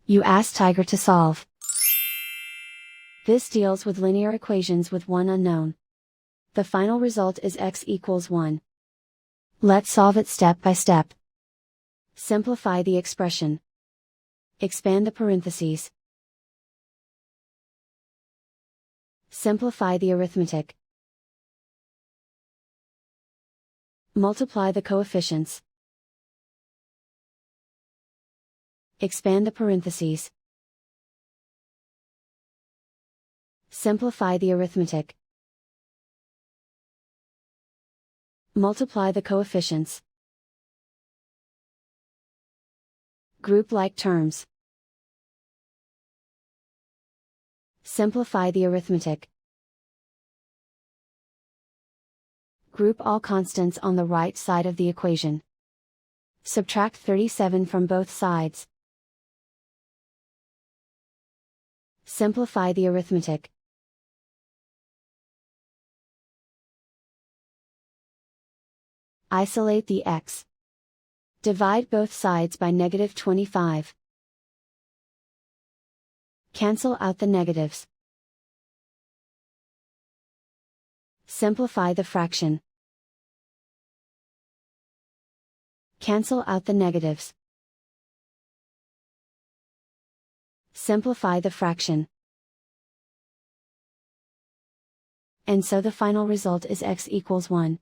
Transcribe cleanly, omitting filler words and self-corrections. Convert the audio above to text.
You ask Tiger to solve. This deals with linear equations with one unknown. The final result is x equals 1. Let's solve it step by step. Simplify the expression. Expand the parentheses. Simplify the arithmetic. Multiply the coefficients. Expand the parentheses. Simplify the arithmetic. Multiply the coefficients. Group like terms. Simplify the arithmetic. Group all constants on the right side of the equation. Subtract 37 from both sides. Simplify the arithmetic. Isolate the x. Divide both sides by -25. Cancel out the negatives. Simplify the fraction. Cancel out the negatives. Simplify the fraction. And so the final result is x equals 1.